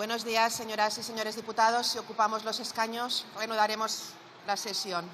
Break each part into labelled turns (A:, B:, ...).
A: Buenos días, señoras y señores diputados. Si ocupamos los escaños, reanudaremos la sesión.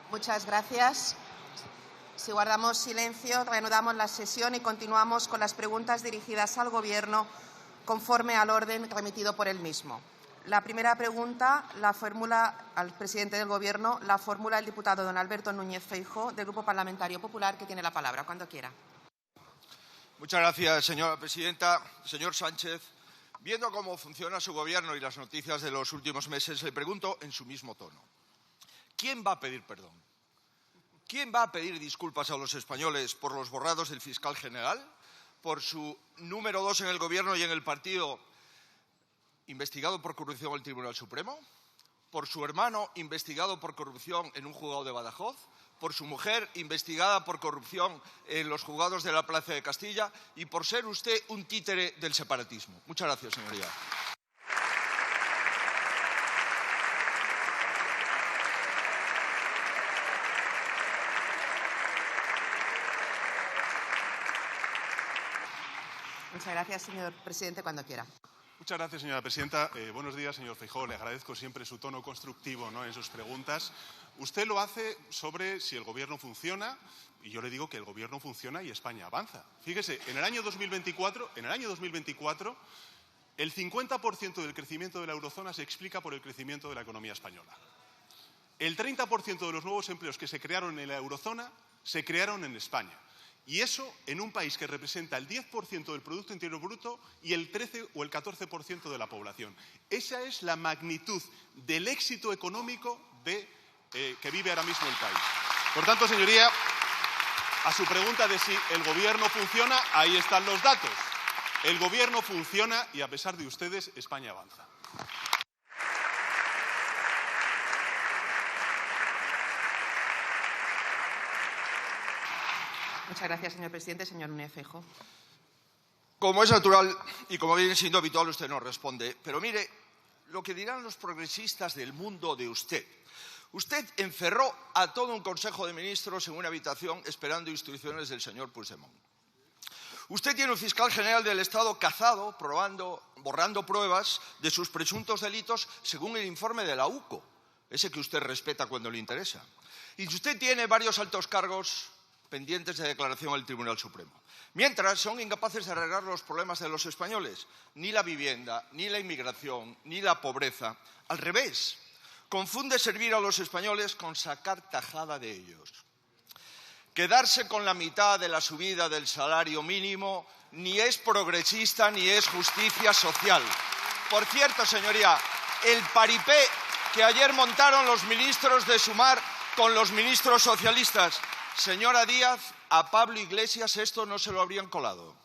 A: Muchas gracias. Si guardamos silencio, reanudamos la sesión y continuamos con las preguntas dirigidas al Gobierno conforme al orden remitido por el mismo. La primera pregunta la formula al presidente del Gobierno, la formula el diputado don Alberto Núñez Feijóo, del Grupo Parlamentario Popular, que tiene la palabra. Cuando quiera.
B: Muchas gracias, señora presidenta. Señor Sánchez, viendo cómo funciona su Gobierno y las noticias de los últimos meses, le pregunto en su mismo tono. ¿Quién va a pedir perdón? ¿Quién va a pedir disculpas a los españoles por los borrados del fiscal general, por su número 2 en el Gobierno y en el partido investigado por corrupción en el Tribunal Supremo, por su hermano investigado por corrupción en un juzgado de Badajoz, por su mujer investigada por corrupción en los juzgados de la Plaza de Castilla y por ser usted un títere del separatismo? Muchas gracias, señoría.
A: Muchas gracias, señor presidente. Cuando quiera.
C: Muchas gracias, señora presidenta. Buenos días, señor Feijóo. Le agradezco siempre su tono constructivo, ¿no?, en sus preguntas. Usted lo hace sobre si el Gobierno funciona, y yo le digo que el Gobierno funciona y España avanza. Fíjese, en el año 2024, el 50% del crecimiento de la eurozona se explica por el crecimiento de la economía española. El 30% de los nuevos empleos que se crearon en la eurozona se crearon en España. Y eso en un país que representa el 10% del Producto Interior Bruto y el 13 o el 14% de la población. Esa es la magnitud del éxito económico que vive ahora mismo el país. Por tanto, señoría, a su pregunta de si el Gobierno funciona, ahí están los datos. El Gobierno funciona y, a pesar de ustedes, España avanza.
A: Muchas gracias, señor presidente. Señor Núñez Feijóo.
B: Como es natural y como viene siendo habitual, usted no responde. Pero mire, lo que dirán los progresistas del mundo de usted. Usted encerró a todo un Consejo de Ministros en una habitación esperando instrucciones del señor Puigdemont. Usted tiene un fiscal general del Estado cazado, borrando pruebas de sus presuntos delitos según el informe de la UCO, ese que usted respeta cuando le interesa. Y usted tiene varios altos cargos pendientes de declaración al Tribunal Supremo. Mientras, son incapaces de arreglar los problemas de los españoles. Ni la vivienda, ni la inmigración, ni la pobreza. Al revés, confunde servir a los españoles con sacar tajada de ellos. Quedarse con la mitad de la subida del salario mínimo ni es progresista ni es justicia social. Por cierto, señoría, el paripé que ayer montaron los ministros de Sumar con los ministros socialistas, señora Díaz, a Pablo Iglesias esto no se lo habrían colado.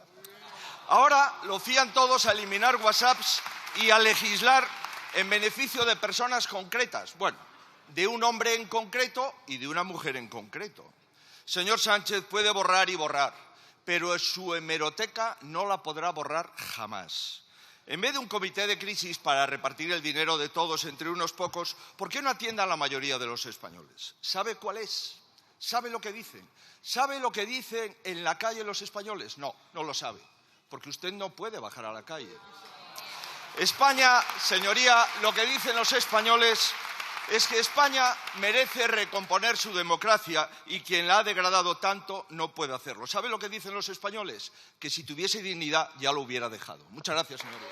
B: Ahora lo fían todos a eliminar WhatsApps y a legislar en beneficio de personas concretas. Bueno, de un hombre en concreto y de una mujer en concreto. Señor Sánchez, puede borrar y borrar, pero su hemeroteca no la podrá borrar jamás. En vez de un comité de crisis para repartir el dinero de todos entre unos pocos, ¿por qué no atienda a la mayoría de los españoles? ¿Sabe cuál es? ¿Sabe lo que dicen? ¿Sabe lo que dicen en la calle los españoles? No, no lo sabe, porque usted no puede bajar a la calle. España, señoría, lo que dicen los españoles es que España merece recomponer su democracia y quien la ha degradado tanto no puede hacerlo. ¿Sabe lo que dicen los españoles? Que si tuviese dignidad ya lo hubiera dejado. Muchas gracias, señoría.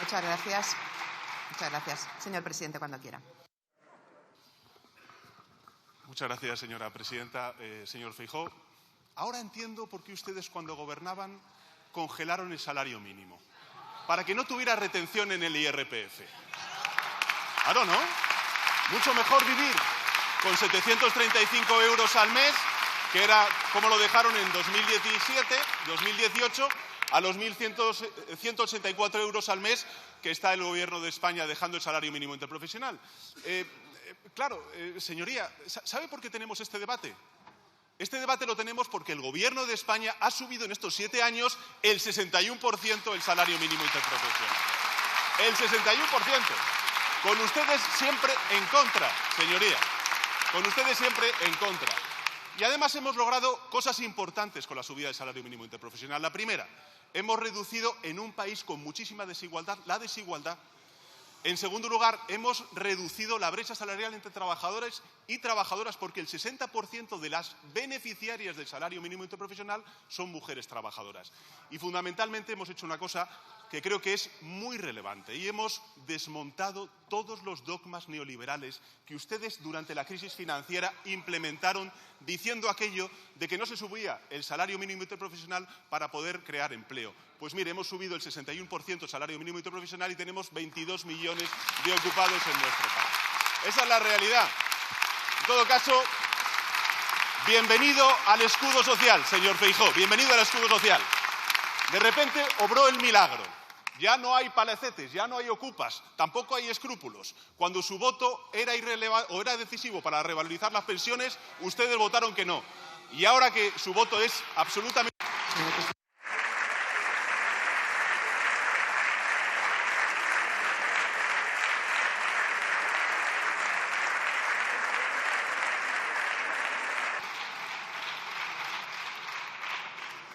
A: Muchas gracias. Muchas gracias. Señor presidente, cuando quiera.
C: Muchas gracias, señora presidenta. Señor Feijóo, ahora entiendo por qué ustedes cuando gobernaban congelaron el salario mínimo, para que no tuviera retención en el IRPF. Claro, ¿no? Mucho mejor vivir con 735 euros al mes, que era como lo dejaron en 2018, a los 1.184 euros al mes que está el Gobierno de España dejando el salario mínimo interprofesional. Claro, señoría, ¿sabe por qué tenemos este debate? Este debate lo tenemos porque el Gobierno de España ha subido en estos 7 años el 61% el salario mínimo interprofesional. El 61%. Con ustedes siempre en contra, señoría. Con ustedes siempre en contra. Y además hemos logrado cosas importantes con la subida del salario mínimo interprofesional. La primera, hemos reducido en un país con muchísima desigualdad la desigualdad. En segundo lugar, hemos reducido la brecha salarial entre trabajadores y trabajadoras porque el 60% de las beneficiarias del salario mínimo interprofesional son mujeres trabajadoras. Y fundamentalmente hemos hecho una cosa que creo que es muy relevante y hemos desmontado todos los dogmas neoliberales que ustedes durante la crisis financiera implementaron diciendo aquello de que no se subía el salario mínimo interprofesional para poder crear empleo. Pues mire, hemos subido el 61% el salario mínimo interprofesional y tenemos 22 millones de ocupados en nuestro país. Esa es la realidad. En todo caso, bienvenido al escudo social, señor Feijóo, bienvenido al escudo social. De repente obró el milagro. Ya no hay palacetes, ya no hay ocupas, tampoco hay escrúpulos. Cuando su voto era decisivo para revalorizar las pensiones, ustedes votaron que no. Y ahora que su voto es absolutamente...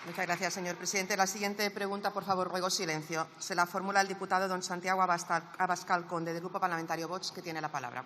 A: Muchas gracias, señor presidente. La siguiente pregunta, por favor, ruego silencio. Se la formula el diputado don Santiago Abascal Conde, del Grupo Parlamentario Vox, que tiene la palabra.